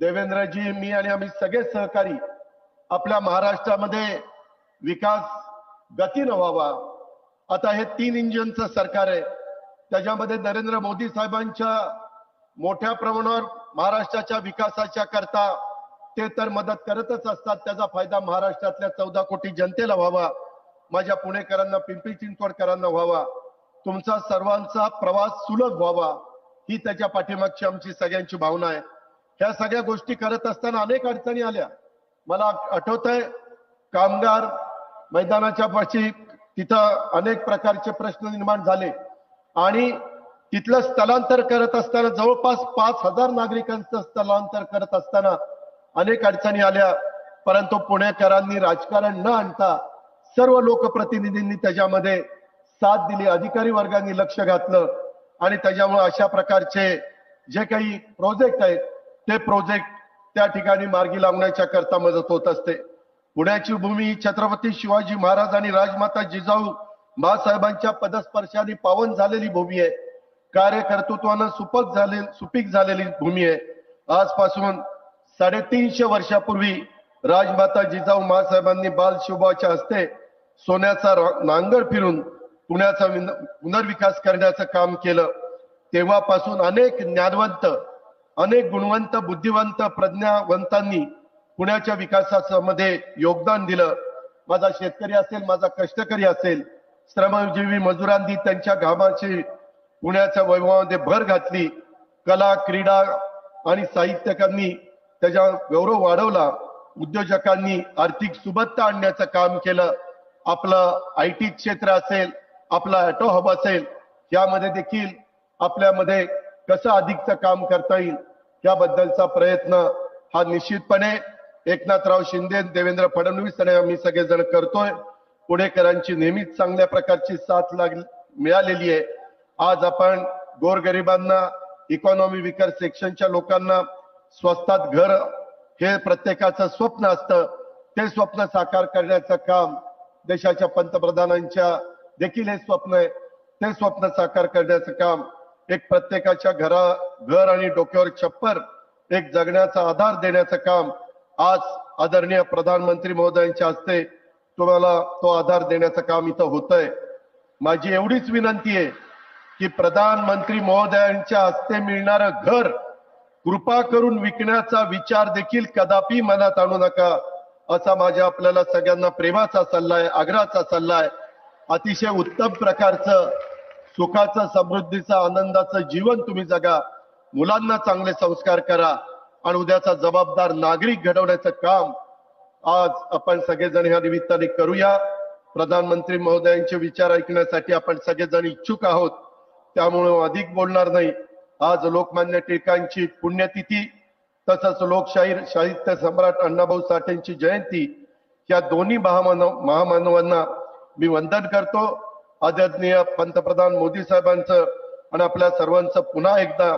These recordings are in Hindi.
देवेंद्रजी, मी आणि आम्ही सगळे सहकारी आपल्या महाराष्ट्रामध्ये विकास गतीनं व्हावा. आता हे 3 इंजिनचं सरकार आहे, त्याच्यामध्ये नरेंद्र मोदी साहेबांच्या मोठ्या प्रमाणावर महाराष्ट्राच्या विकासाच्या करता ते तर मदत करतच असतात. त्याचा फायदा महाराष्ट्रातल्या 14 कोटी जनतेला व्हावा, माझ्या पुणेकरांना, पिंपरी चिंचवडकरांना व्हावा, तुमचा सर्वांचा प्रवास सुलभ व्हावा, ही त्याच्या पाठीमागची आमची सगळ्यांची भावना आहे. ह्या सगळ्या गोष्टी करत असताना अनेक अडचणी आल्या. मला आठवतंय कामगार मैदानाच्या पाशी तिथं अनेक प्रकारचे प्रश्न निर्माण झाले आणि तिथलं स्थलांतर करत असताना जवळपास 5,000 नागरिकांचं स्थलांतर करत असताना अनेक अडचणी आल्या. परंतु पुणेकरांनी राजकारण न आणता सर्व लोकप्रतिनिधींनी त्याच्यामध्ये साथ दिली, अधिकारी वर्गांनी लक्ष घातलं आणि त्याच्यामुळे अशा प्रकारचे जे काही प्रोजेक्ट आहेत ते प्रोजेक्ट त्या ठिकाणी मार्गी लावण्याच्या करता मदत होत असते. पुण्याची भूमी ही छत्रपती शिवाजी महाराज आणि राजमाता जिजाऊ मासाहेबांच्या पदस्पर्शाने पावन झालेली भूमी आहे. कार्यकर्तृत्वानं सुपीक झालेली भूमी आहे. आजपासून 350 वर्षापूर्वी राजमाता जिजाऊ मासाहेबांनी बाल शिवबाच्या हस्ते सोन्याचा नांगर फिरून पुण्याचा पुनर्विकास करण्याचं काम केलं. तेव्हापासून अनेक ज्ञानवंत, अनेक गुणवंत, बुद्धिवंत, प्रज्ञावंतांनी पुण्याच्या विकासामध्ये योगदान दिलं. माझा शेतकरी असेल, माझा कष्टकरी असेल, श्रमजीवी मजुरांनी त्यांच्या घामाची पुण्याच्या वैभवामध्ये भर घातली. कला, क्रीडा आणि साहित्यकांनी त्याचा गौरव वाढवला. उद्योजकांनी आर्थिक सुबत्ता आणण्याचं काम केलं. आपलं IT क्षेत्र असेल, आपला ऑटो हब असेल, यामध्ये देखील आपल्यामध्ये कसं अधिकचं काम करता येईल याबद्दलचा प्रयत्न हा निश्चितपणे एकनाथराव शिंदे, देवेंद्र फडणवीस आणि आम्ही सगळेजण करतोय. पुणेकरांची नेहमीच चांगल्या प्रकारची साथ मिळालेली आहे. आज आपण गोरगरिबांना, इकॉनॉमी विकर सेक्शनच्या लोकांना स्वस्तात घर हे प्रत्येकाचं स्वप्न असतं, ते स्वप्न साकार करण्याचं काम देशाच्या पंतप्रधानांच्या देखील हे स्वप्न आहे. ते स्वप्न साकार करण्याचं काम एक प्रत्येकाच्या घर आणि डोक्यावर छप्पर, एक जगण्याचा आधार देण्याचं काम आज आदरणीय प्रधानमंत्री महोदयांच्या हस्ते तुम्हाला तो आधार देण्याचं काम इथं होतंय. माझी एवढीच विनंती आहे की प्रधानमंत्री महोदयांच्या हस्ते मिळणारं घर कृपा करून विकण्याचा विचार देखील कदापि मनात आणू नका, असा माझ्या आपल्याला सगळ्यांना प्रेमाचा सल्ला आहे, आग्रहाचा सल्ला आहे. अतिशय उत्तम प्रकारचं सुखाचं, समृद्धीचं, आनंदाचं जीवन तुम्ही जगा, मुलांना चांगले संस्कार करा आणि उद्याचा जबाबदार नागरिक घडवण्याचं काम आज आपण सगळेजण ह्या निमित्ताने करूया. प्रधानमंत्री महोदयांचे विचार ऐकण्यासाठी आपण सगळेजण इच्छुक आहोत, त्यामुळे अधिक बोलणार नाही. आज लोकमान्य टिळकांची पुण्यतिथी तसंच लोकशाहीर साहित्य सम्राट अण्णाभाऊ साठेंची जयंती, या दोन्ही महामानवांना मी वंदन करतो. आदरणीय पंतप्रधान मोदी साहेबांचं आणि आपल्या सर्वांचं पुन्हा एकदा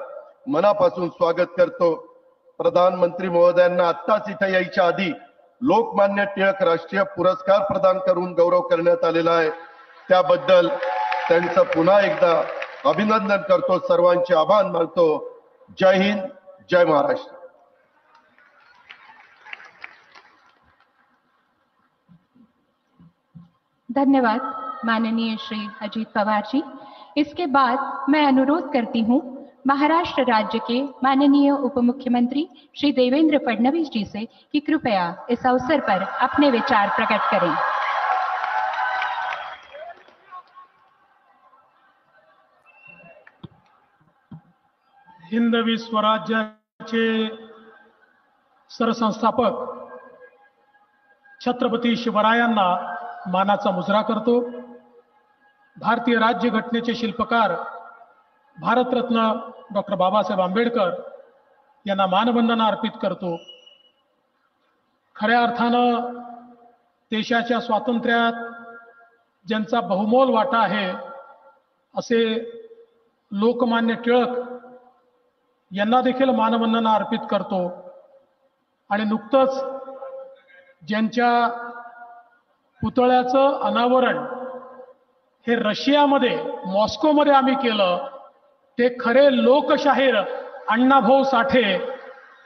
मनापासून स्वागत करतो. प्रधानमंत्री महोदयांना आत्ताच इथे यायच्या आधी लोकमान्य टिळक राष्ट्रीय पुरस्कार प्रदान करून गौरव करण्यात आलेला आहे. त्याबद्दल त्यांचं पुन्हा एकदा अभिनंदन करतो, सर्वांचे आभार मानतो. जय हिंद, जय महाराष्ट्र. धन्यवाद माननीय श्री अजीत पवार जी। इसके बाद मैं अनुरोध करती हूँ महाराष्ट्र राज्य के माननीय उप मुख्यमंत्री श्री देवेंद्र फडणवीस जी से कि कृपया इस अवसर पर अपने विचार प्रकट करें। हिंदवी स्वराज्याचे सरसंस्थापक छत्रपती शिवरायांना मानाचा मुजरा करतो। भारतीय राज्यघटनेचे शिल्पकार भारतरत्न डॉक्टर बाबासाहेब आंबेडकर यांना मानवंदना अर्पित करतो। खऱ्या अर्थानं देशाच्या स्वातंत्र्यात ज्यांचा बहुमोल वाटा आहे असे लोकमान्य टिळक यांना देखील मानवंदना अर्पित करतो। आणि नुकतंच ज्यांच्या पुतळ्याचं अनावरण हे रशियामध्ये मॉस्कोमध्ये आम्ही केलं, ते खरे लोकशाहीर अण्णाभाऊ साठे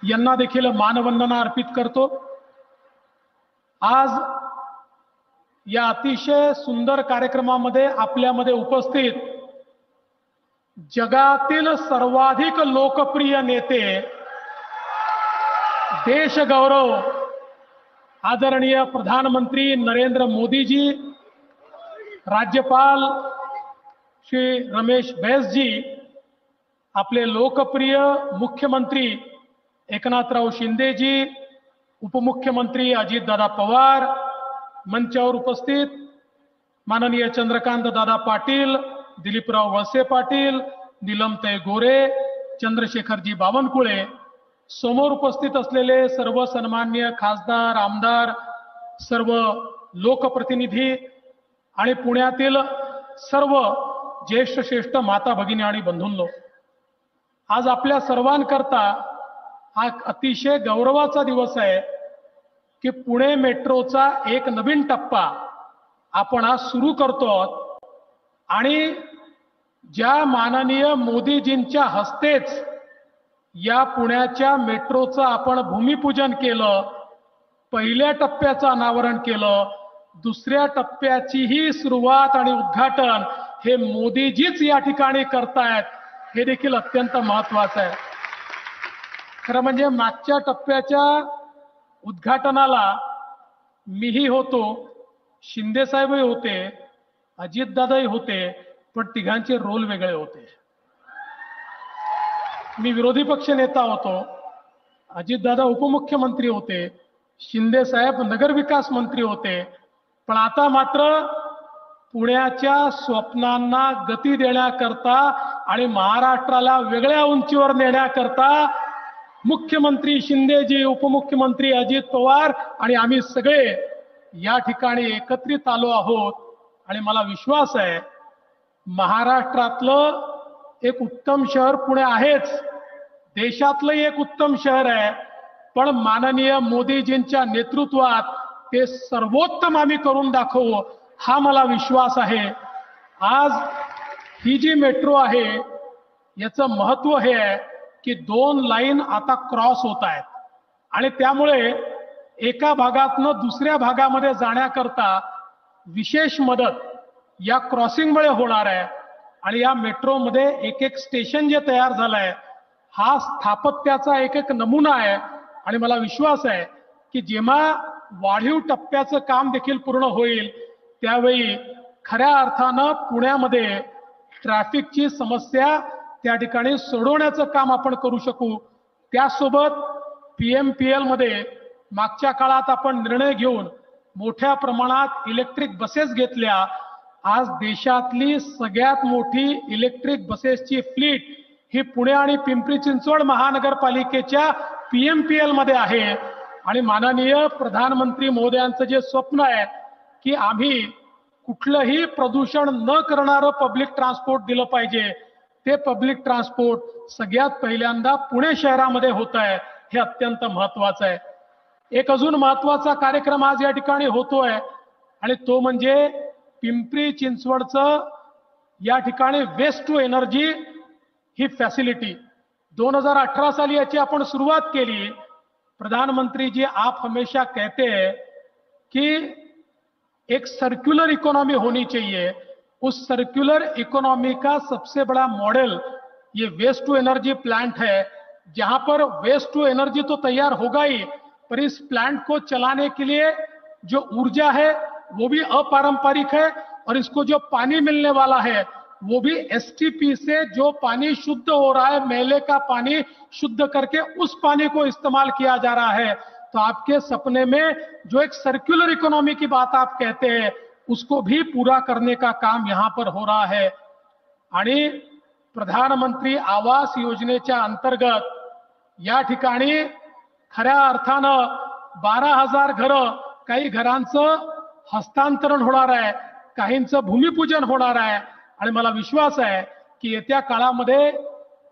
यांना देखील मानवंदना अर्पित करतो। आज या अतिशय सुंदर कार्यक्रमामध्ये आपल्यामध्ये उपस्थित जगातील सर्वाधिक लोकप्रिय नेते, देश गौरव आदरणीय प्रधानमंत्री नरेंद्र मोदी जी, राज्यपाल श्री रमेश बैस जी, आपले लोकप्रिय मुख्यमंत्री एकनाथराव शिंदे जी, उपमुख्यमंत्री अजितदादा पवार, मंचावर उपस्थित माननीय चंद्रकांत दादा पाटील, दिलीपराव वळसे पाटील, नीलमताई गोरे, चंद्रशेखरजी बावनकुळे, समोर उपस्थित असलेले सर्व सन्माननीय खासदार, आमदार, सर्व लोकप्रतिनिधी आणि पुण्यातील सर्व ज्येष्ठ श्रेष्ठ माता भगिनी आणि बंधूंनो, आज आपल्या सर्वांकरता हा अतिशय गौरवाचा दिवस आहे की पुणे मेट्रोचा एक नवीन टप्पा आपण आज सुरू करतो आणि ज्या माननीय मोदीजींच्या हस्तेच या पुण्याच्या मेट्रोचं आपण भूमिपूजन केलं, पहिल्या टप्प्याचं अनावरण केलं, दुसऱ्या टप्प्याचीही सुरुवात आणि उद्घाटन हे मोदीजीच या ठिकाणी करतायत, हे देखील अत्यंत महत्त्वाचं आहे। खरं म्हणजे मागच्या टप्प्याच्या उद्घाटनाला मीही होतो, शिंदे साहेबही होते, अजितदादाही होते, पण तिघांचे रोल वेगळे होते। मी विरोधी पक्ष नेता होतो, अजितदादा उपमुख्यमंत्री होते, शिंदे साहेब नगरविकास मंत्री होते, पण आता मात्र पुण्याच्या स्वप्नांना गती देण्याकरता आणि महाराष्ट्राला वेगळ्या उंचीवर नेण्याकरता मुख्यमंत्री शिंदेजी, उपमुख्यमंत्री अजित पवार आणि आम्ही सगळे या ठिकाणी एकत्रित आलो आहोत। आणि मला विश्वास आहे महाराष्ट्रातलं एक उत्तम शहर पुणे आहेच, देशातलं एक उत्तम शहर आहे, पण माननीय मोदीजींच्या नेतृत्वात ते सर्वोत्तम आम्ही करून दाखवू, हा मला विश्वास आहे। आज ही जी मेट्रो आहे याचं महत्त्व हे आहे की 2 लाईन आता क्रॉस होत आहेत आणि त्यामुळे एका भागातनं दुसऱ्या भागामध्ये जाण्याकरता विशेष मदत या क्रॉसिंगमुळे होणार आहे। आणि या मेट्रोमध्ये एक एक स्टेशन जे तयार झालंय हा स्थापत्याचा एक एक नमुना आहे आणि मला विश्वास आहे की जेव्हा वाढीव टप्प्याचं काम देखील पूर्ण होईल त्यावेळी खऱ्या अर्थानं पुण्यामध्ये ट्रॅफिकची समस्या त्या ठिकाणी सोडवण्याचं काम आपण करू शकू। त्यासोबत PMPL मध्ये मागच्या काळात आपण निर्णय घेऊन मोठ्या प्रमाणात इलेक्ट्रिक बसेस घेतल्या। आज देशातली सगळ्यात मोठी इलेक्ट्रिक बसेसची फ्लीट ही पुणे आणि पिंपरी चिंचवड महानगरपालिकेच्या PMPL मध्ये आहे आणि माननीय प्रधानमंत्री महोदयांचं जे स्वप्न आहे की आम्ही कुठलंही प्रदूषण न करणारं पब्लिक ट्रान्सपोर्ट दिलं पाहिजे, ते पब्लिक ट्रान्सपोर्ट सगळ्यात पहिल्यांदा पुणे शहरामध्ये होत आहे, हे अत्यंत महत्त्वाचं आहे। एक अजून महत्त्वाचा कार्यक्रम आज या ठिकाणी होतोय आणि तो म्हणजे पिंपरी चिंचवडचं या ठिकाणी वेस्ट टू एनर्जी ही फॅसिलिटी 2018 साली याची आपण सुरुवात केली। प्रधानमंत्री जी आप हमेशा कहते हैं कि एक सर्कुलर इकोनॉमी होनी चाहिए, उस सर्कुलर इकोनॉमी का सबसे बड़ा मॉडल ये वेस्ट टू एनर्जी प्लांट है, जहां पर वेस्ट टू एनर्जी तो तैयार होगा ही, पर इस प्लांट को चलाने के लिए जो ऊर्जा है वो भी अपारंपरिक है और इसको जो पानी मिलने वाला है वो भी STP से जो पानी शुद्ध हो रहा है, मेले का पानी शुद्ध करके उस पानी को इस्तेमाल किया जा रहा है। तो आपके सपने में जो एक सर्कुलर इकोनॉमी की बात आप कहते हैं उसको भी पूरा करने का काम यहाँ पर हो रहा है। आणि प्रधानमंत्री आवास योजनेच्या अंतर्गत या ठिकाणी खऱ्या अर्थानं 12,000 घरं, काही घरांचं हस्तांतरण होणार आहे, काहींचं भूमिपूजन होणार आहे आणि मला विश्वास आहे की येत्या काळामध्ये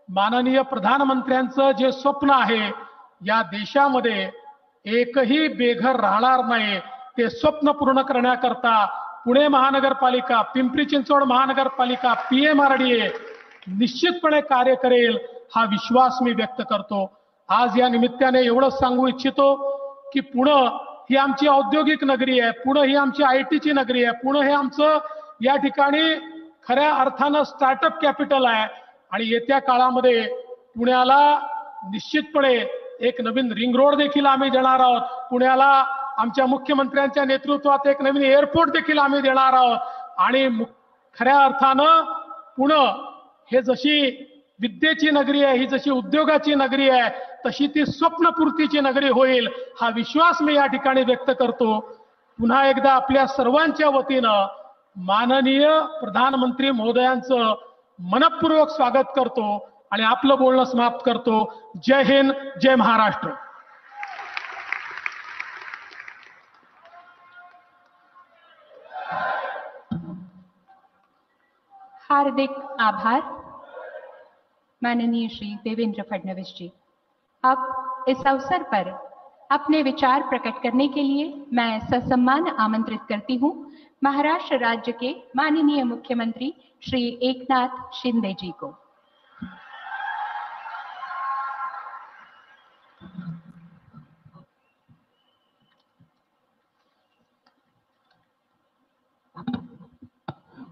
माननीय प्रधानमंत्र्यांचं जे स्वप्न आहे या देशामध्ये एकही बेघर राहणार नाही, ते स्वप्न पूर्ण करण्याकरता पुणे महानगरपालिका, पिंपरी चिंचवड महानगरपालिका, PMRDA निश्चितपणे कार्य करेल, हा विश्वास मी व्यक्त करतो। आज या निमित्ताने एवढंच सांगू इच्छितो की पुणे ही आमची औद्योगिक नगरी आहे, पुणे ही आमची आयटीची नगरी आहे, पुणे हे आमचं या ठिकाणी खऱ्या अर्थानं स्टार्टअप कॅपिटल आहे आणि येत्या काळामध्ये पुण्याला निश्चितपणे एक नवीन रिंग रोड देखील आम्ही देणार आहोत. पुण्याला आमच्या मुख्यमंत्र्यांच्या नेतृत्वात एक नवीन एअरपोर्ट देखील आम्ही देणार आहोत आणि खऱ्या अर्थानं पुणे हे जशी विद्येची नगरी आहे, ही जशी उद्योगाची नगरी आहे, तशी ती स्वप्नपूर्तीची नगरी होईल हा विश्वास मी या ठिकाणी व्यक्त करतो. पुन्हा एकदा आपल्या सर्वांच्या वतीनं माननीय प्रधानमंत्री महोदयांचं मनपूर्वक स्वागत करतो आणि आपलं बोलणं समाप्त करतो. जय हिंद, जय महाराष्ट्र. हार्दिक आभार माननीय श्री देवेंद्र फडणवीस जी. अब इस अवसर पर अपने विचार प्रकट करने के लिए मैं ससम्मान आमंत्रित करती हूं महाराष्ट्र राज्य के माननीय मुख्यमंत्री श्री एकनाथ शिंदे जी को.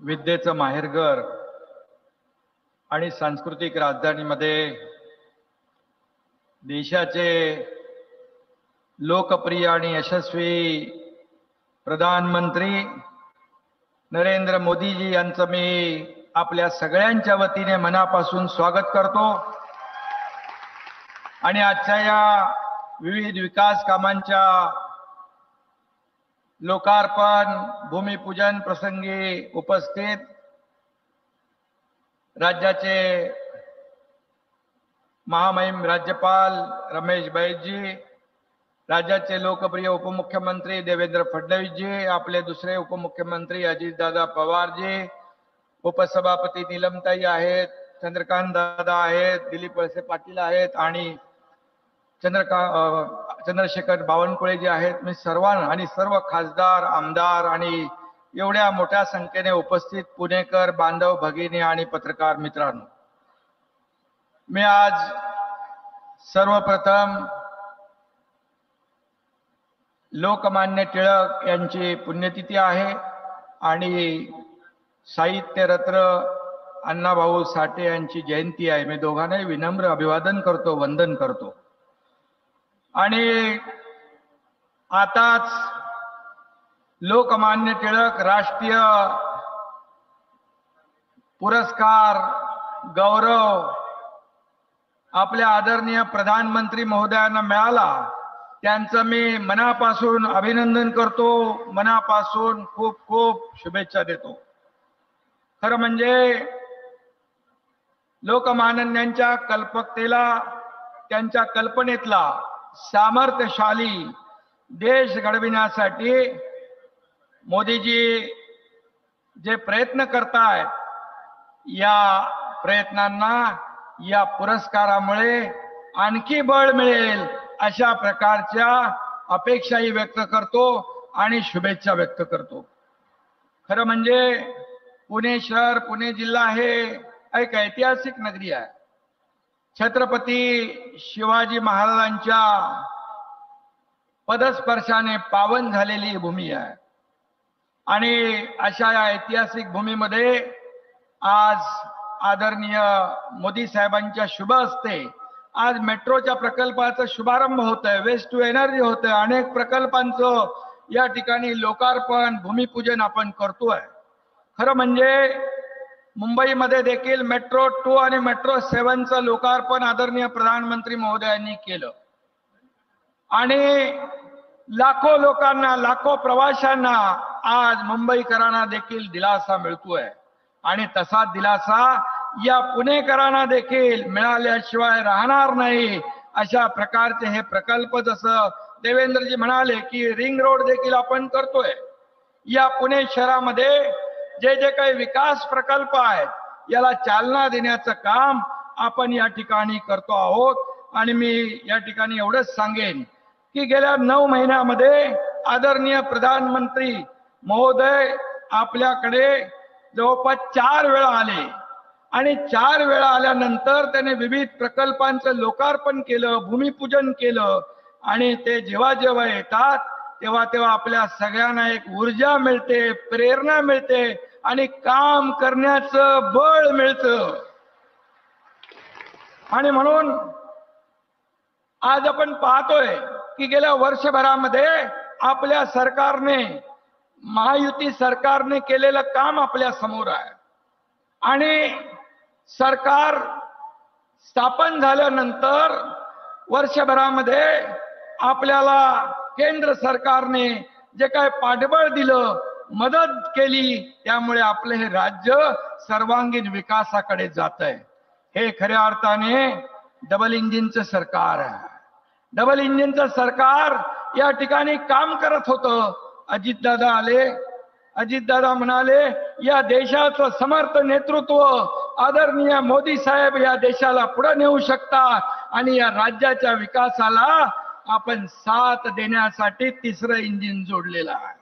विद्येचं माहेरघर आणि सांस्कृतिक राजधानीमध्ये देशाचे लोकप्रिय आणि यशस्वी प्रधानमंत्री नरेंद्र मोदीजी यांचं मी आपल्या सगळ्यांच्या वतीने मनापासून स्वागत करतो आणि आजच्या या विविध विकास कामांच्या लोकार्पण भूमिपूजन प्रसंगी उपस्थित राज्याचे महामहिम राज्यपाल रमेश बैसजी, राज्याचे लोकप्रिय उपमुख्यमंत्री देवेंद्र फडणवीसजी, आपले दुसरे उपमुख्यमंत्री अजितदादा पवारजी, उपसभापती नीलमताई आहेत, चंद्रकांत दादा आहेत, दिलीप वळसे पाटील आहेत आणि चंद्रशेखर बावनकुळे जे आहेत. मी सर्वांना आणि सर्व खासदार आमदार आणि एवढ्या मोठ्या संख्येने उपस्थित पुणेकर बांधव भगिनी आणि पत्रकार मित्रांनो, मी आज सर्वप्रथम लोकमान्य टिळक यांची पुण्यतिथी आहे आणि साहित्यरत्न अण्णाभाऊ साठे यांची जयंती आहे. मी दोघांनाही विनम्र अभिवादन करतो, वंदन करतो. आणि आताच लोकमान्य टिळक राष्ट्रीय पुरस्कार गौरव आपल्या आदरणीय प्रधानमंत्री महोदयांना मिळाला, त्यांचं मी मनापासून अभिनंदन करतो, मनापासून खूप खूप शुभेच्छा देतो. खरं म्हणजे लोकमान्यांच्या कल्पकतेला, त्यांच्या कल्पनेतला सामर्थ्यशाली देश घडविण्यासाठी मोदीजी जे प्रयत्न करतायत, या प्रयत्नांना या पुरस्कारामुळे आणखी बळ मिळेल अशा प्रकारच्या अपेक्षाही व्यक्त करतो आणि शुभेच्छा व्यक्त करतो. खरं म्हणजे पुणे शहर, पुणे जिल्हा हे एक ऐतिहासिक नगरी आहे. छत्रपती शिवाजी महाराजांच्या पदस्पर्शाने पावन झालेली भूमी आहे आणि अशा या ऐतिहासिक भूमीमध्ये आज आदरणीय मोदी साहेबांच्या शुभ हस्ते आज मेट्रोच्या प्रकल्पाचा शुभारंभ होत आहे, वेस्ट टू एनर्जी होत आहे, अनेक प्रकल्पांचं या ठिकाणी लोकार्पण भूमिपूजन आपण करतोय. खरं म्हणजे मुंबईमध्ये देखील मेट्रो 2 आणि मेट्रो 7चं लोकार्पण आदरणीय प्रधानमंत्री महोदयांनी केलं आणि लाखो लोकांना, लाखो प्रवाशांना आज मुंबईकरांना देखील दिलासा मिळतोय आणि तसा दिलासा या पुणेकरांना देखील मिळाल्याशिवाय राहणार नाही. अशा प्रकारचे हे प्रकल्प, जसं देवेंद्रजी म्हणाले की रिंग रोड देखील आपण करतोय. या पुणे शहरामध्ये जे जे काही विकास प्रकल्प आहेत याला चालना देण्याचं काम आपण या ठिकाणी करतो आहोत. आणि मी या ठिकाणी एवढंच सांगेन की गेल्या 9 महिन्यामध्ये आदरणीय प्रधानमंत्री महोदय आपल्याकडे जवळपास 4 वेळा आले आणि 4 वेळा आल्यानंतर त्याने विविध प्रकल्पांचं लोकार्पण केलं, भूमिपूजन केलं. आणि ते जेव्हा जेव्हा येतात तेव्हा तेव्हा आपल्या सगळ्यांना एक ऊर्जा मिळते, प्रेरणा मिळते आणि काम करण्याचं बळ मिळतं. आणि म्हणून आज आपण पाहतोय की गेल्या वर्षभरामध्ये आपल्या सरकारने, महायुती सरकारने केलेलं काम आपल्या समोर आहे. आणि सरकार स्थापन झाल्यानंतर वर्षभरामध्ये आपल्याला केंद्र सरकारने जे काय पाठबळ दिलं, मदत केली, त्यामुळे आपलं हे राज्य सर्वांगीण विकासाकडे जात आहे. हे खऱ्या अर्थाने डबल इंजिनचं सरकार आहे. डबल इंजिनचं सरकार या ठिकाणी काम करत होतं. अजितदादा आले, अजितदादा म्हणाले या देशाचं समर्थ नेतृत्व आदरणीय मोदी साहेब या देशाला पुढे नेऊ शकतात आणि या राज्याच्या विकासाला आपण साथ देण्यासाठी तिसरं इंजिन जोडलेलं आहे.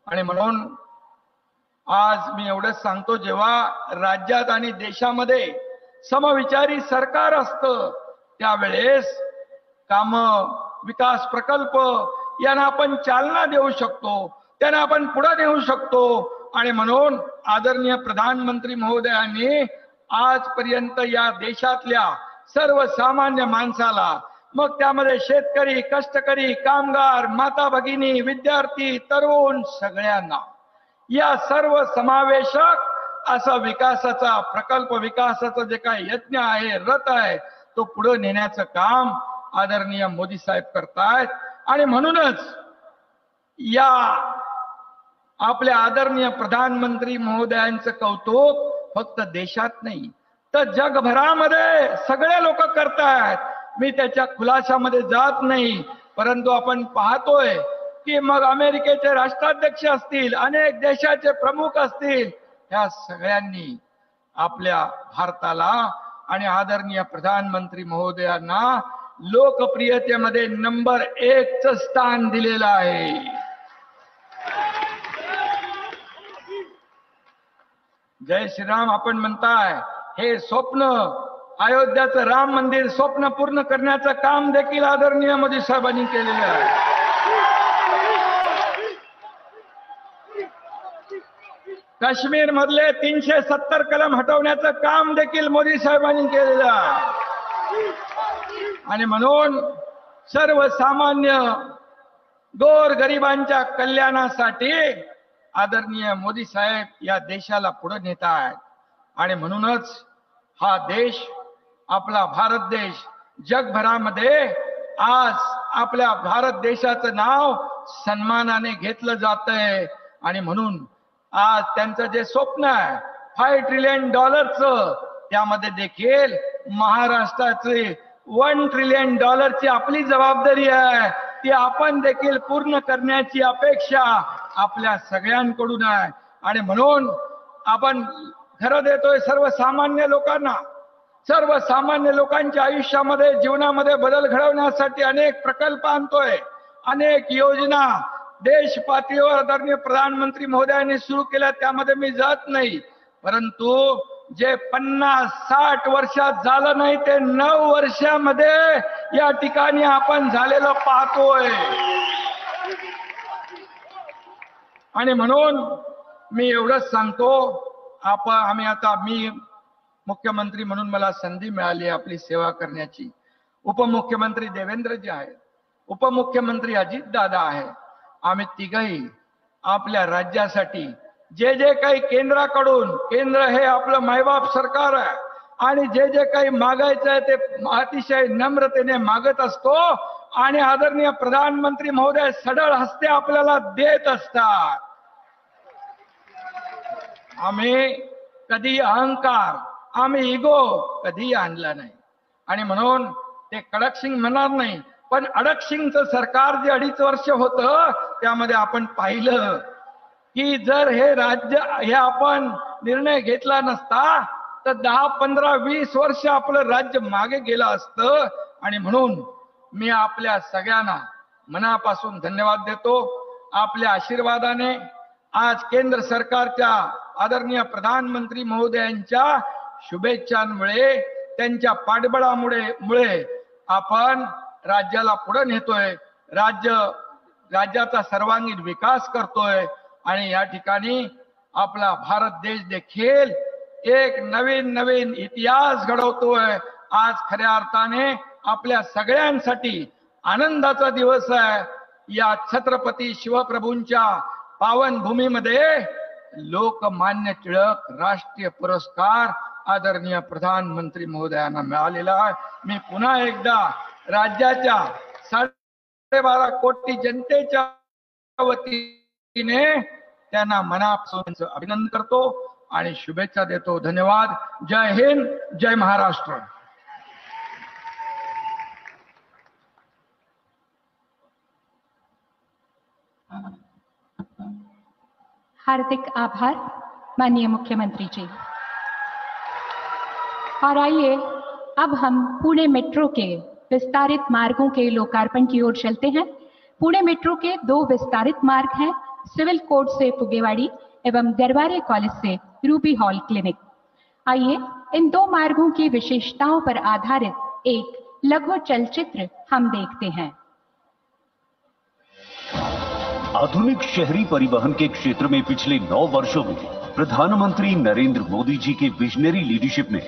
आणि म्हणून आज मी एवढंच सांगतो, जेव्हा राज्यात आणि देशामध्ये समविचारी सरकार असतं त्यावेळेस काम, विकास प्रकल्प यांना आपण चालना देऊ शकतो, त्यांना आपण पुढे नेऊ शकतो. आणि म्हणून आदरणीय प्रधानमंत्री महोदयांनी आजपर्यंत या देशातल्या सर्वसामान्य माणसाला, मग त्यामध्ये शेतकरी, कष्टकरी, कामगार, माता भगिनी, विद्यार्थी, तरुण, सगळ्यांना या सर्व समावेशक असा विकासाचा प्रकल्प, विकासाचा जे काही यज्ञ आहे, रथ आहे, तो पुढे नेण्याचं काम आदरणीय मोदी साहेब करतायत. आणि म्हणूनच या आपल्या आदरणीय प्रधानमंत्री महोदयांचं कौतुक फक्त देशात नाही तर जगभरामध्ये सगळे लोक करतायत. मी त्याच्या खुलाशामध्ये जात नाही, परंतु आपण पाहतोय की मग अमेरिकेचे राष्ट्राध्यक्ष असतील, अनेक देशाचे प्रमुख असतील, या सगळ्यांनी आपल्या भारताला आणि आदरणीय प्रधानमंत्री महोदयांना लोकप्रियतेमध्ये नंबर 1चं स्थान दिलेलं आहे. जय श्रीराम आपण म्हणताय, हे स्वप्न, अयोध्याचं राम मंदिर स्वप्न पूर्ण करण्याचं काम देखील आदरणीय मोदी साहेबांनी केलेलं आहे. काश्मीर मधले 370 कलम हटवण्याचं काम देखील मोदी साहेबांनी केलेलं आहे. आणि म्हणून सर्वसामान्य गोर गरिबांच्या कल्याणासाठी आदरणीय मोदी साहेब या देशाला पुढे नेत आहेत. आणि म्हणूनच हा देश, आपला भारत देश जगभरामध्ये आज आपल्या भारत देशाचं नाव सन्मानाने घेतलं जातंय. आणि म्हणून आज त्यांचं जे स्वप्न आहे $5 ट्रिलियन, त्यामध्ये देखील महाराष्ट्राचे $1 ट्रिलियन आपली जबाबदारी आहे. ती आपण देखील पूर्ण करण्याची अपेक्षा आपल्या सगळ्यांकडून आहे. आणि म्हणून आपण खरं देतोय सर्वसामान्य लोकांना, सर्वसामान्य लोकांच्या आयुष्यामध्ये, जीवनामध्ये बदल घडवण्यासाठी अनेक प्रकल्प आणतोय, अनेक योजना देश पातळीवर आदरणीय प्रधानमंत्री महोदयांनी सुरू केल्या, त्यामध्ये मी जात नाही. परंतु जे 50-60 वर्षात झालं नाही ते 9 वर्षामध्ये या ठिकाणी आपण झालेलं पाहतोय. आणि म्हणून मी एवढंच सांगतो, मी मुख्यमंत्री म्हणून मला संधी मिळाली आपली सेवा करण्याची. उपमुख्यमंत्री देवेंद्रजी आहेत, उपमुख्यमंत्री अजितदादा आहेत. आम्ही तिघही आपल्या राज्यासाठी जे जे काही केंद्राकडून, केंद्र हे आपलं मायबाप सरकार आहे, आणि जे जे काही मागायचं आहे ते अतिशय नम्रतेने मागत असतो. आणि आदरणीय प्रधानमंत्री महोदय सढळ हस्ते आपल्याला देत असतात. आम्ही कधी अहंकार, आम्ही इगो कधी आणला नाही. आणि म्हणून ते कडक सिंग म्हणणार नाही, पण अडक सिंगचं सरकार जे 2.5 वर्ष होतं त्यामध्ये आपण पाहिलं की जर हे राज्य, हे आपण निर्णय घेतला नसता तर 10, 15, 20 वर्ष आपलं राज्य मागे गेलं असतं. आणि म्हणून मी आपल्या सगळ्यांना मनापासून धन्यवाद देतो. आपल्या आशीर्वादाने आज केंद्र सरकारच्या आदरणीय प्रधानमंत्री महोदयांच्या शुभेच्छांमुळे, त्यांच्या पाठबळामुळे आपण राज्याला पुढे नेतोय, राज्याचा सर्वांगीण विकास करतोय आणि या ठिकाणी आपला भारत देश देखील एक नवीन इतिहास घडवतोय. आज खऱ्या अर्थाने आपल्या सगळ्यांसाठी आनंदाचा दिवस आहे. या छत्रपती शिवप्रभूंच्या पावन भूमीमध्ये लोकमान्य टिळक राष्ट्रीय पुरस्कार आदरणीय प्रधानमंत्री महोदयांना मिळालेला आहे. मी पुन्हा एकदा राज्याच्या 12.5 कोटी जनतेच्या वतीने त्यांना मनापासून अभिनंदन करतो आणि शुभेच्छा देतो. धन्यवाद. जय हिंद, जय महाराष्ट्र. हार्दिक आभार माननीय मुख्यमंत्री जी। और आइए अब हम पुणे मेट्रो के विस्तारित मार्गों के लोकार्पण की ओर चलते हैं। पुणे मेट्रो के 2 विस्तारित मार्ग हैं, सिविल कोर्ट से फुगेवाड़ी एवं गरवारे कॉलेज से रूबी हॉल क्लिनिक। आइए इन 2 मार्गों की विशेषताओं पर आधारित एक लघु चलचित्र हम देखते हैं। आधुनिक शहरी परिवहन के क्षेत्र में पिछले 9 वर्षों में प्रधानमंत्री नरेंद्र मोदी जी के विजनरी लीडरशिप में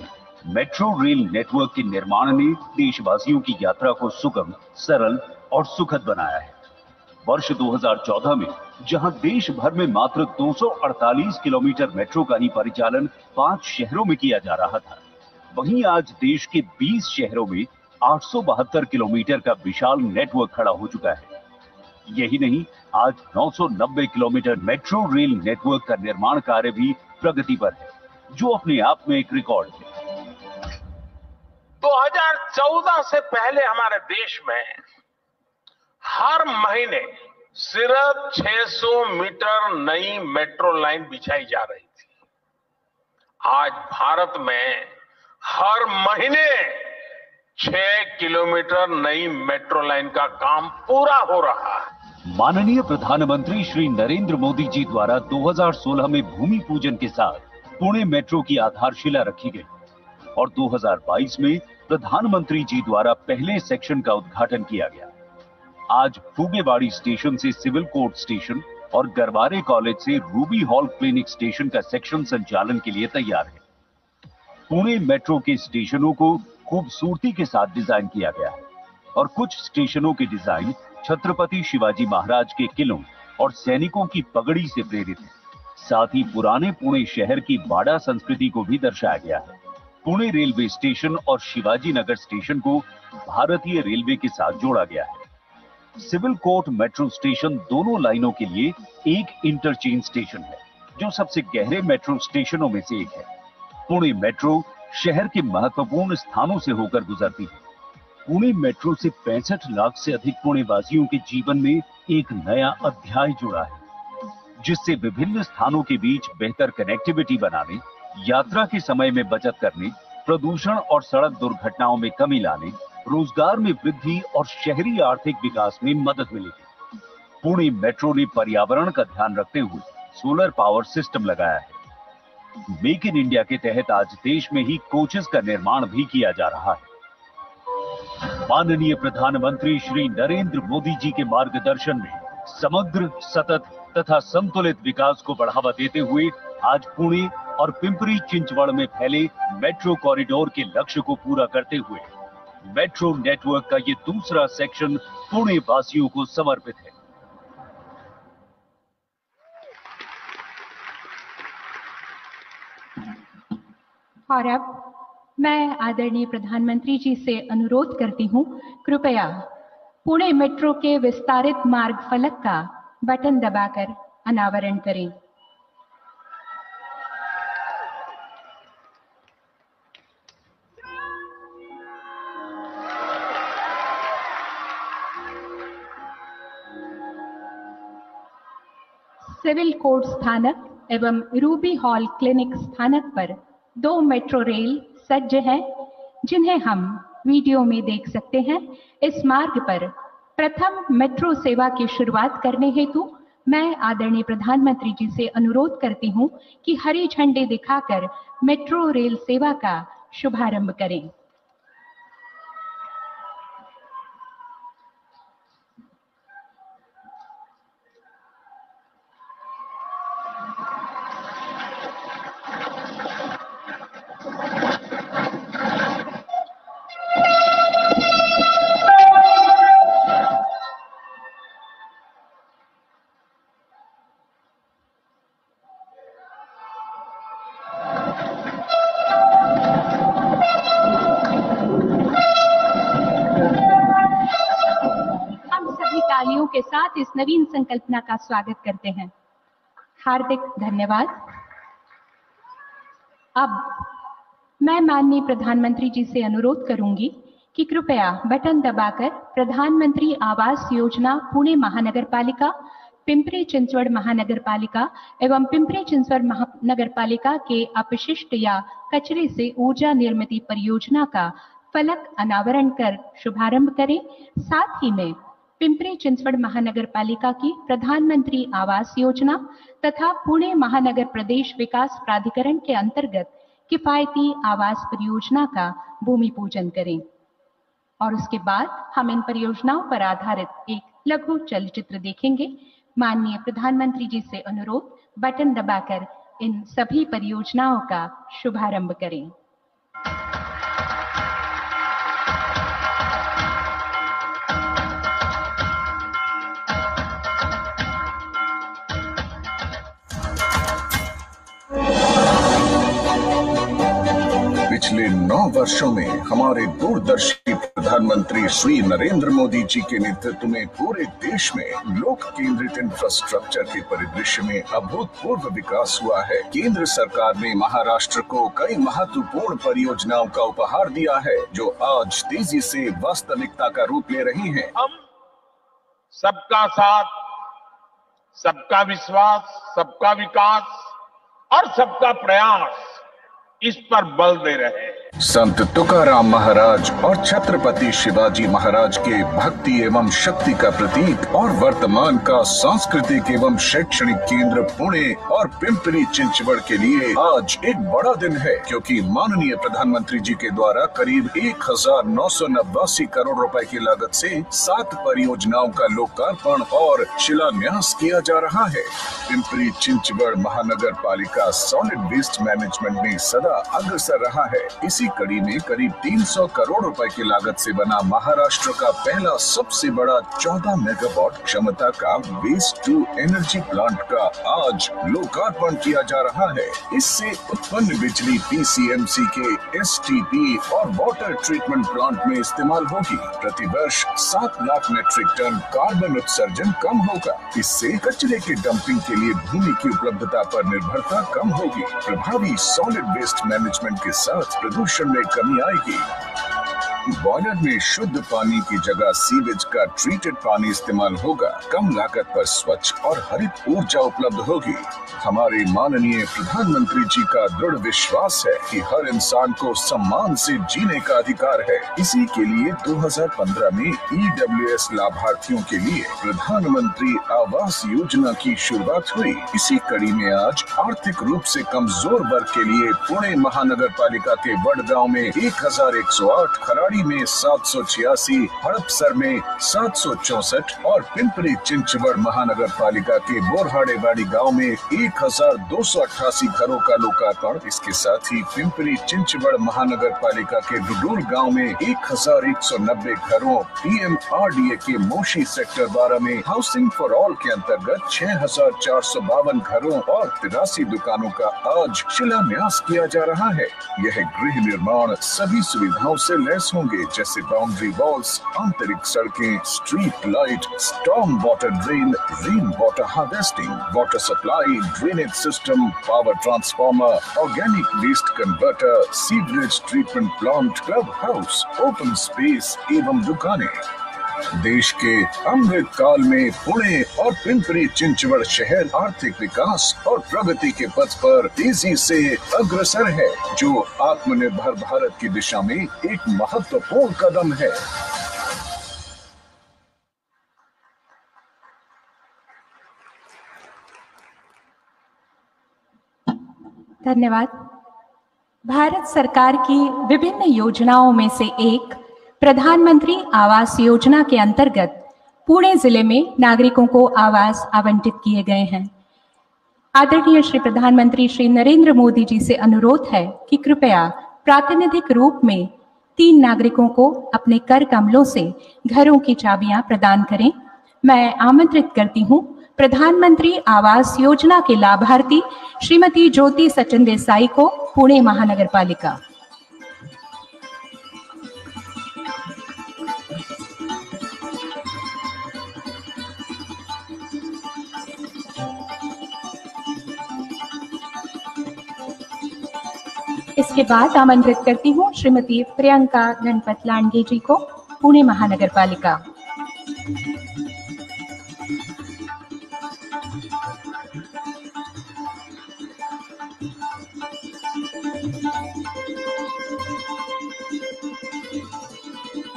मेट्रो रेल नेटवर्क के निर्माण ने देशवासियों की यात्रा को सुगम, सरल और सुखद बनाया है। वर्ष 2014 में जहां देश भर में मात्र 248 किलोमीटर मेट्रो का ही परिचालन 5 शहरों में किया जा रहा था, वहीं आज देश के 20 शहरों में 872 किलोमीटर का विशाल नेटवर्क खड़ा हो चुका है। यही नहीं, आज 990 किलोमीटर मेट्रो रेल नेटवर्क का निर्माण कार्य भी प्रगति पर है, जो अपने आप में एक रिकॉर्ड है। 2014 से पहले हमारे देश में हर महीने सिर्फ 600 मीटर नई मेट्रो लाइन बिछाई जा रही थी। आज भारत में हर महीने 6 किलोमीटर नई मेट्रो लाइन का काम पूरा हो रहा है। माननीय प्रधानमंत्री श्री नरेंद्र मोदी जी द्वारा 2016 में भूमि पूजन के साथ पुणे मेट्रो की आधारशिला रखी गई और 2022 में प्रधानमंत्री जी द्वारा पहले सेक्शन का उद्घाटन किया गया। आज फुगेवाड़ी स्टेशन से सिविल कोर्ट स्टेशन और गरवारे कॉलेज से रूबी हॉल क्लिनिक स्टेशन का सेक्शन संचालन के लिए तैयार है। पुणे मेट्रो के स्टेशनों को खूबसूरती के साथ डिजाइन किया गया है और कुछ स्टेशनों के डिजाइन छत्रपति शिवाजी महाराज के किलों और सैनिकों की पगड़ी से प्रेरित है। साथ ही पुराने पुणे शहर की बाड़ा संस्कृति को भी दर्शाया गया है। पुणे रेलवे स्टेशन और शिवाजी नगर स्टेशन को भारतीय रेलवे के साथ जोड़ा गया है। सिविल कोर्ट मेट्रो स्टेशन दोनों लाइनों के लिए एक इंटरचेंज स्टेशन है, जो सबसे गहरे मेट्रो स्टेशनों में से एक है। पुणे मेट्रो शहर के महत्वपूर्ण स्थानों से होकर गुजरती है। पुणे मेट्रो से 65 लाख से अधिक पुणेवासियों के जीवन में एक नया अध्याय जुड़ा है, जिससे विभिन्न स्थानों के बीच बेहतर कनेक्टिविटी बनाने, यात्रा के समय में बचत करने, प्रदूषण और सड़क दुर्घटनाओं में कमी लाने, रोजगार में वृद्धि और शहरी आर्थिक विकास में मदद मिलेगी। पुणे मेट्रो ने पर्यावरण का ध्यान रखते हुए सोलर पावर सिस्टम लगाया है। मेक इन इंडिया के तहत आज देश में ही कोचेस का निर्माण भी किया जा रहा है। माननीय प्रधानमंत्री श्री नरेंद्र मोदी जी के मार्गदर्शन में समग्र, सतत तथा संतुलित विकास को बढ़ावा देते हुए आज पुणे और पिंपरी चिंचवड़ में फैले मेट्रो कॉरिडोर के लक्ष्य को पूरा करते हुए मेट्रो नेटवर्क का ये दूसरा सेक्शन पुणे वासियों को समर्पित है। और अब मैं आदरणीय प्रधानमंत्री जी से अनुरोध करती हूं, कृपया पुणे मेट्रो के विस्तारित मार्ग फलक का बटन दबाकर अनावरण करें। सिविल कोर्ट स्थानक एवं रूबी हॉल क्लिनिक स्थानक पर 2 मेट्रो रेल सज्ज हैं, जिन्हें हम वीडियो में देख सकते हैं। इस मार्ग पर प्रथम मेट्रो सेवा की शुरुआत करने हेतु मैं आदरणीय प्रधानमंत्री जी से अनुरोध करती हूं कि हरे झंडे दिखाकर मेट्रो रेल सेवा का शुभारंभ करें। तालियों के साथ इस नवीन संकल्पना का स्वागत करते हैं। हार्दिक धन्यवाद। अब मैं माननीय प्रधानमंत्री जी से अनुरोध करूंगी कि कृपया बटन दबाकर प्रधानमंत्री आवास योजना पुणे महानगर पालिका, पिंपरी चिंचवड़ महानगर पालिका एवं पिंपरी चिंचवड़ महानगर पालिका के अपशिष्ट या कचरे से ऊर्जा निर्मित परियोजना का फलक अनावरण कर शुभारंभ करें। साथ ही में पिंपरी चिंचवड़ महानगर पालिका की प्रधानमंत्री आवास योजना तथा पुणे महानगर प्रदेश विकास प्राधिकरण के अंतर्गत किफायती आवास परियोजना का भूमि पूजन करें और उसके बाद हम इन परियोजनाओं पर आधारित एक लघु चलचित्र देखेंगे। माननीय प्रधानमंत्री जी से अनुरोध, बटन दबाकर इन सभी परियोजनाओं का शुभारंभ करें। पिछले 9 वर्षों में हमारे दूरदर्शी प्रधानमंत्री श्री नरेंद्र मोदी जी के नेतृत्व में पूरे देश में लोक केंद्रित इंफ्रास्ट्रक्चर के परिदृश्य में अभूतपूर्व विकास हुआ है। केंद्र सरकार ने महाराष्ट्र को कई महत्वपूर्ण परियोजनाओं का उपहार दिया है, जो आज तेजी से वास्तविकता का रूप ले रही हैं। हम सबका साथ, सबका विश्वास, सबका विकास और सबका प्रयास इस पर बल दे रहे हैं। संत तुकाराम महाराज और छत्रपति शिवाजी महाराज के भक्ति एवं शक्ति का प्रतीक और वर्तमान का सांस्कृतिक एवं शैक्षणिक केंद्र पुणे और पिंपरी चिंचवड़ के लिए आज एक बड़ा दिन है, क्योंकि माननीय प्रधानमंत्री जी के द्वारा करीब 1989 करोड़ रुपए की लागत से 7 परियोजनाओं का लोकार्पण और शिलान्यास किया जा रहा है। पिंपरी चिंचवड़ महानगर पालिका सॉलिड वेस्ट मैनेजमेंट में सदा अग्रसर रहा है। इसी कड़ी में करीब 300 करोड़ रुपए की लागत से बना महाराष्ट्र का पहला सबसे बड़ा 14 मेगावाट क्षमता का वेस्ट टू एनर्जी प्लांट का आज लोकार्पण किया जा रहा है। इससे उत्पन्न बिजली पीसीएमसी के एसटीपी और वाटर ट्रीटमेंट प्लांट में इस्तेमाल होगी। प्रतिवर्ष 7 लाख मीट्रिक टन कार्बन उत्सर्जन कम होगा। इससे कचरे के डंपिंग के लिए भूमि की उपलब्धता पर निर्भरता कम होगी। प्रभावी सॉलिड वेस्ट मैनेजमेंट के साथ प्रदूषण में कमी आएगी। बॉयलर में शुद्ध पानी की जगह सीवेज का ट्रीटेड पानी इस्तेमाल होगा। कम लागत पर स्वच्छ और हरित ऊर्जा उपलब्ध होगी। हमारे माननीय प्रधानमंत्री जी का दृढ़ विश्वास है कि हर इंसान को सम्मान से जीने का अधिकार है। इसी के लिए 2015 में ईडब्ल्यूएस लाभार्थियों के लिए प्रधानमंत्री आवास योजना की शुरुआत हुई। इसी कड़ी में आज आर्थिक रूप से कमजोर वर्ग के लिए पुणे महानगर पालिका के वडगांव में 1108, खराड़ी में 786, हड़पसर में 764 और पिंपरी चिंचवड़ महानगर पालिका के बोरहाड़ेवाड़ी गांव में 1288 घरों का लोकार्पण। इसके साथ ही पिंपरी चिंचवड़ महानगर पालिका के डुडूर गांव में 1190 घरों, पीएमआरडीए के मोशी सेक्टर 12 में हाउसिंग फॉर ऑल के अंतर्गत 6452 घरों और 83 दुकानों का आज शिलान्यास किया जा रहा है। यह गृह निर्माण सभी सुविधाओं से लैस होंगे, जैसे बाउंड्री वॉल्स, आंतरिक सड़कें, street light, storm water drain, rain water harvesting, water supply, drainage system, power transformer, organic waste converter, sewerage treatment plant, club house, open space एवं दुकानें। देश के अमृत काल में पुणे और पिंपरी चिंचवड़ शहर आर्थिक विकास और प्रगति के पथ पर तेजी से अग्रसर है, जो आत्मनिर्भर भारत की दिशा में एक महत्वपूर्ण कदम है। धन्यवाद। भारत सरकार की विभिन्न योजनाओं में से एक प्रधानमंत्री आवास योजना के अंतर्गत पुणे जिले में नागरिकों को आवास आवंटित किए गए हैं। आदरणीय श्री प्रधानमंत्री श्री नरेंद्र मोदी जी से अनुरोध है कि कृपया प्रातिनिधिक रूप में 3 नागरिकों को अपने कर कमलों से घरों की चाबियां प्रदान करें। मैं आमंत्रित करती हूं प्रधानमंत्री आवास योजना के लाभार्थी श्रीमती ज्योति सचिन देसाई को, पुणे महानगर पालिका। इसके बाद आमंत्रित करती हूँ श्रीमती प्रियंका गणपत लांडगे जी को, पुणे महानगर पालिका।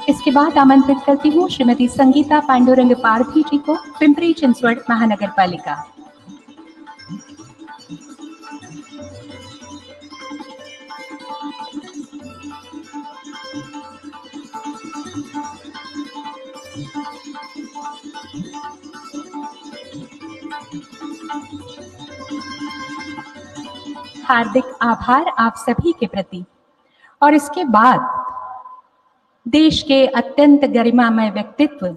इसके बाद आमंत्रित करती हूँ श्रीमती संगीता पांडुरंग पारधी जी को, पिंपरी चिंचवड महानगर पालिका। हार्दिक आभार आप सभी के प्रति। और इसके बाद देश के अत्यंत गरिमामय व्यक्तित्व,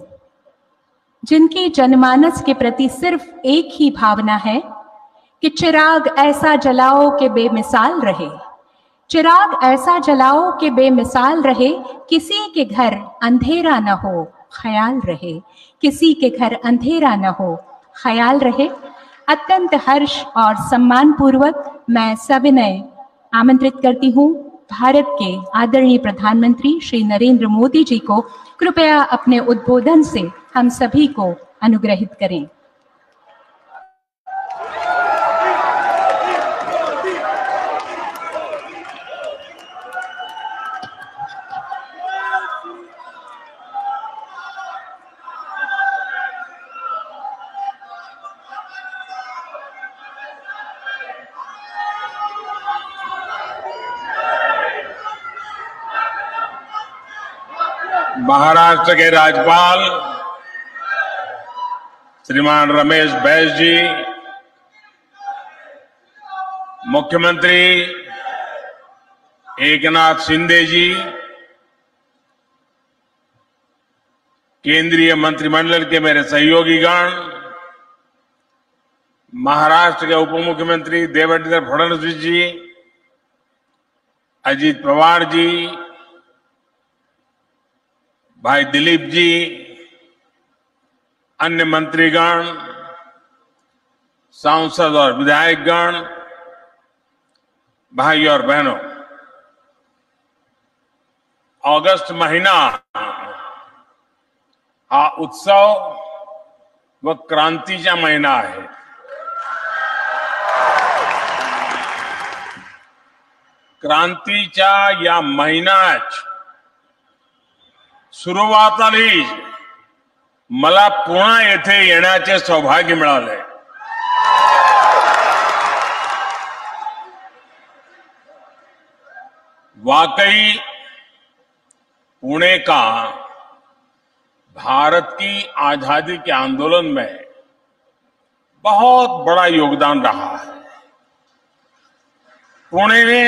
जिनकी जनमानस के प्रति सिर्फ एक ही भावना है कि चिराग ऐसा जलाओ कि बेमिसाल रहे, चिराग ऐसा जलाओ कि बेमिसाल रहे, किसी के घर अंधेरा न हो ख्याल रहे, किसी के घर अंधेरा न हो ख्याल रहे। अत्यंत हर्ष और सम्मान पूर्वक मैं सविनय आमंत्रित करती हूँ भारत के आदरणीय प्रधानमंत्री श्री नरेंद्र मोदी जी को, कृपया अपने उद्बोधन से हम सभी को अनुग्रहित करें। महाराष्ट्र के राज्यपाल श्रीमान रमेश बैस जी, मुख्यमंत्री एकनाथ शिंदे जी, केंद्रीय मंत्रिमंडल के मेरे सहयोगीगण, महाराष्ट्र के उप मुख्यमंत्री देवेंद्र फडणवीस जी, अजीत पवार जी, भाई दिलीप जी, अन्य मंत्रीगण, सांसद और विधायकगण, भाई और बहनों, अगस्त महीना हा उत्सव व क्रांतीचा महिना आहे। क्रांतीच्या या महिन्यात सुरुवातीला मला पुन्हा येथे येण्याचे सौभाग्य मिळाले। वाकई पुणे का भारत की आजादी के आंदोलन में बहुत बड़ा योगदान रहा है। पुणे ने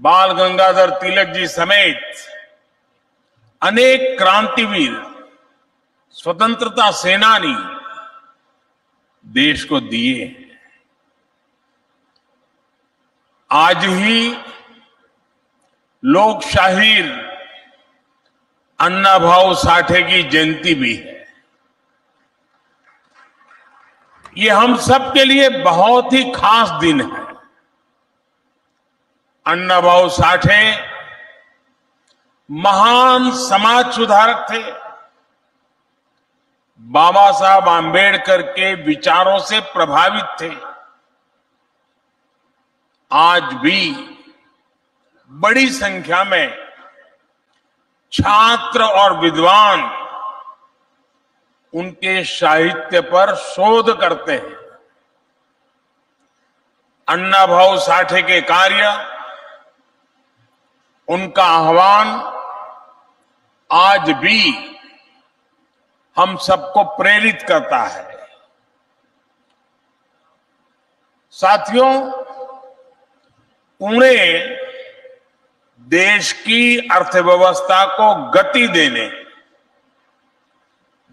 बाल गंगाधर तिलक जी समेत अनेक क्रांतिवीर, स्वतंत्रता सेनानी देश को दिए हैं। आज ही लोक शाहीर अन्नाभाऊ साठे की जयंती भी है। ये हम सब के लिए बहुत ही खास दिन है। अन्नाभाऊ साठे महान समाज सुधारक थे। बाबा साहब आंबेडकर के विचारों से प्रभावित थे। आज भी बड़ी संख्या में छात्र और विद्वान उनके साहित्य पर शोध करते हैं। अण्णाभाऊ साठे के कार्य, उनका आह्वान आज भी हम सबको प्रेरित करता है। साथियों, पुणे देश की अर्थव्यवस्था को गति देने,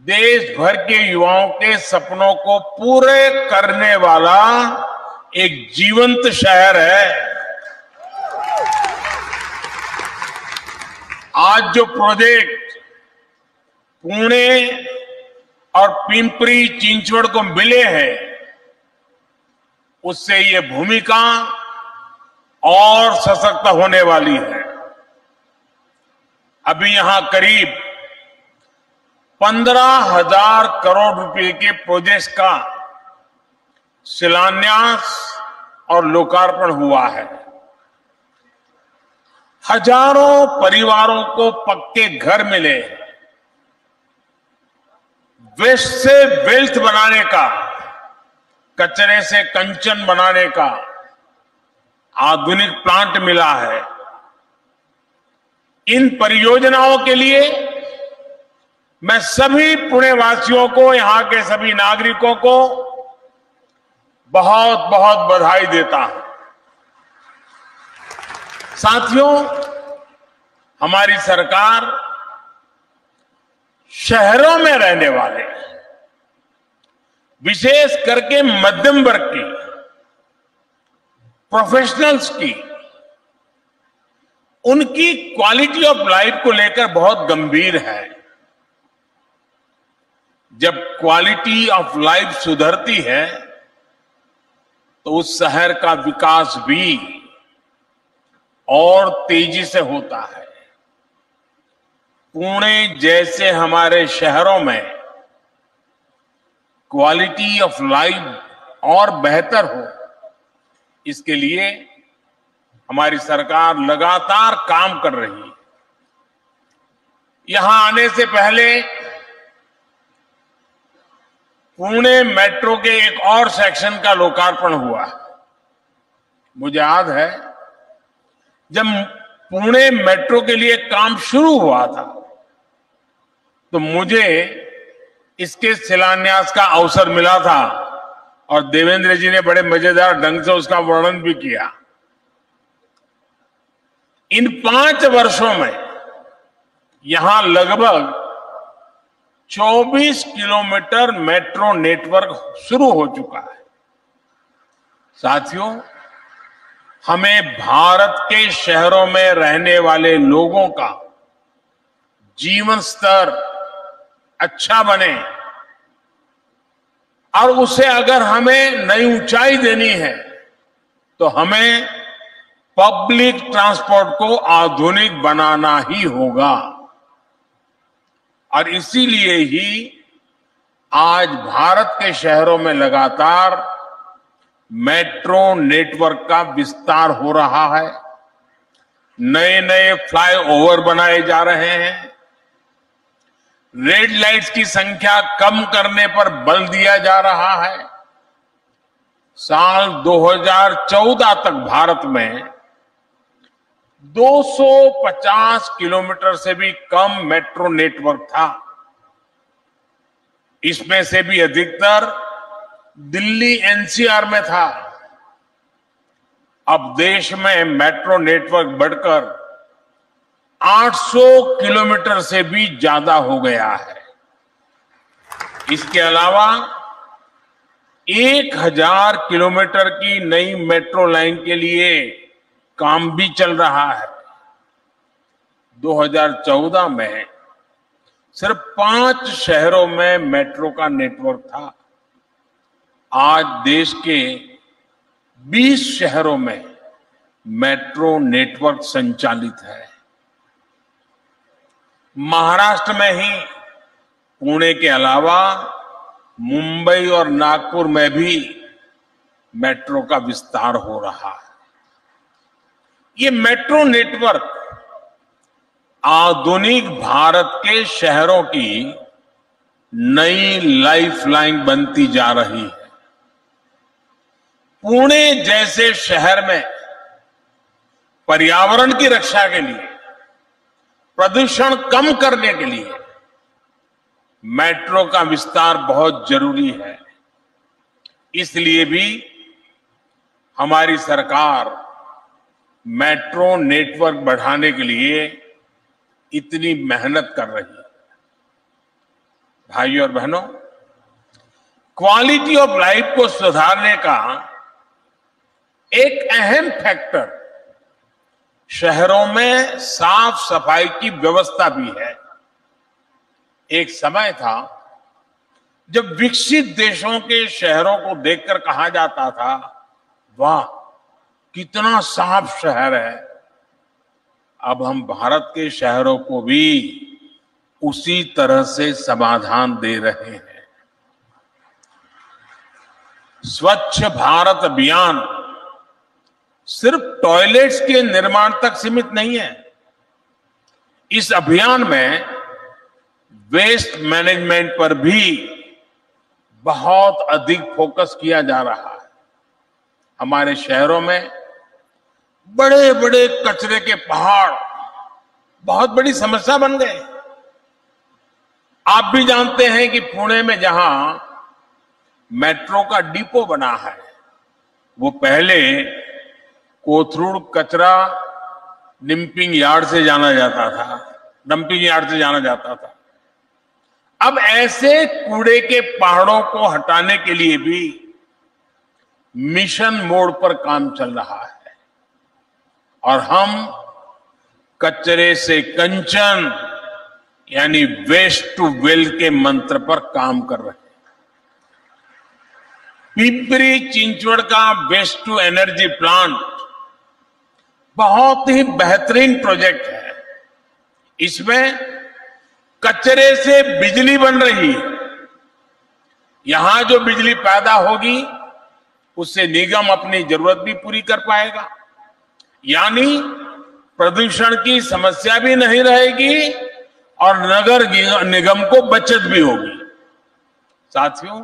देश भर के युवाओं के सपनों को पूरे करने वाला एक जीवंत शहर है। आज जो प्रोजेक्ट पुणे और पिंपरी चिंचवड़ को मिले हैं, उससे ये भूमिका और सशक्त होने वाली है। अभी यहां करीब 15,000 करोड़ रुपए के प्रोजेक्ट का शिलान्यास और लोकार्पण हुआ है। हजारों परिवारों को पक्के घर मिले। वेस्ट से वेल्थ बनाने का, कचरे से कंचन बनाने का आधुनिक प्लांट मिला है। इन परियोजनाओं के लिए मैं सभी पुणे वासियों को, यहां के सभी नागरिकों को बहुत बहुत बधाई देता हूं। साथियों, हमारी सरकार शहरों में रहने वाले, विशेष करके मध्यम वर्ग की, प्रोफेशनल्स की, उनकी क्वालिटी ऑफ लाइफ को लेकर बहुत गंभीर है। जब क्वालिटी ऑफ लाइफ सुधरती है तो उस शहर का विकास भी और तेजी से होता है। पुणे जैसे हमारे शहरों में क्वालिटी ऑफ लाइफ और बेहतर हो, इसके लिए हमारी सरकार लगातार काम कर रही है। यहां आने से पहले पुणे मेट्रो के एक और सेक्शन का लोकार्पण हुआ। मुझे याद है, जब पुणे मेट्रो के लिए काम शुरू हुआ था तो मुझे इसके शिलान्यास का अवसर मिला था और देवेंद्र जी ने बड़े मजेदार ढंग से उसका वर्णन भी किया। इन 5 वर्षों में यहां लगभग 24 किलोमीटर मेट्रो नेटवर्क शुरू हो चुका है। साथियों, हमें भारत के शहरों में रहने वाले लोगों का जीवन स्तर अच्छा बने और उसे अगर हमें नई ऊंचाई देनी है तो हमें पब्लिक ट्रांसपोर्ट को आधुनिक बनाना ही होगा। और इसीलिए ही आज भारत के शहरों में लगातार मेट्रो नेटवर्क का विस्तार हो रहा है। नए नए फ्लाईओवर बनाए जा रहे हैं। रेड लाइट्स की संख्या कम करने पर बल दिया जा रहा है। साल 2014 तक भारत में 250 किलोमीटर से भी कम मेट्रो नेटवर्क था। इसमें से भी अधिकतर दिल्ली एनसीआर में था। अब देश में मेट्रो नेटवर्क बढ़कर 800 किलोमीटर से भी ज्यादा हो गया है। इसके अलावा 1000 किलोमीटर की नई मेट्रो लाइन के लिए काम भी चल रहा है। 2014 में सिर्फ 5 शहरों में मेट्रो का नेटवर्क था। आज देश के 20 शहरों में मेट्रो नेटवर्क संचालित है। महाराष्ट्र में ही पुणे के अलावा मुंबई और नागपुर में भी मेट्रो का विस्तार हो रहा है। ये मेट्रो नेटवर्क आधुनिक भारत के शहरों की नई लाइफलाइन बनती जा रही है। पुणे जैसे शहर में पर्यावरण की रक्षा के लिए, प्रदूषण कम करने के लिए मेट्रो का विस्तार बहुत जरूरी है। इसलिए भी हमारी सरकार मेट्रो नेटवर्क बढ़ाने के लिए इतनी मेहनत कर रही है। भाइयों और बहनों, क्वालिटी ऑफ लाइफ को सुधारने का एक अहम फैक्टर शहरों में साफ सफाई की व्यवस्था भी है। एक समय था जब विकसित देशों के शहरों को देखकर कहा जाता था, वाह कितना साफ शहर है। अब हम भारत के शहरों को भी उसी तरह से समाधान दे रहे हैं। स्वच्छ भारत अभियान सिर्फ टॉयलेट्स के निर्माण तक सीमित नहीं है। इस अभियान में वेस्ट मैनेजमेंट पर भी बहुत अधिक फोकस किया जा रहा है। हमारे शहरों में बड़े बड़े कचरे के पहाड़ बहुत बड़ी समस्या बन गए। आप भी जानते हैं कि पुणे में जहां मेट्रो का डिपो बना है, वो पहले कोथरूड कचरा डंपिंग यार्ड से जाना जाता था। अब ऐसे कूड़े के पहाड़ों को हटाने के लिए भी मिशन मोड पर काम चल रहा है और हम कचरे से कंचन यानी वेस्ट टू वेल्थ के मंत्र पर काम कर रहे हैं। पिंपरी चिंचवड़ का वेस्ट टू एनर्जी प्लांट बहुत ही बेहतरीन प्रोजेक्ट है। इसमें कचरे से बिजली बन रही है। यहां जो बिजली पैदा होगी उससे निगम अपनी जरूरत भी पूरी कर पाएगा, यानी प्रदूषण की समस्या भी नहीं रहेगी और नगर निगम को बचत भी होगी। साथियों,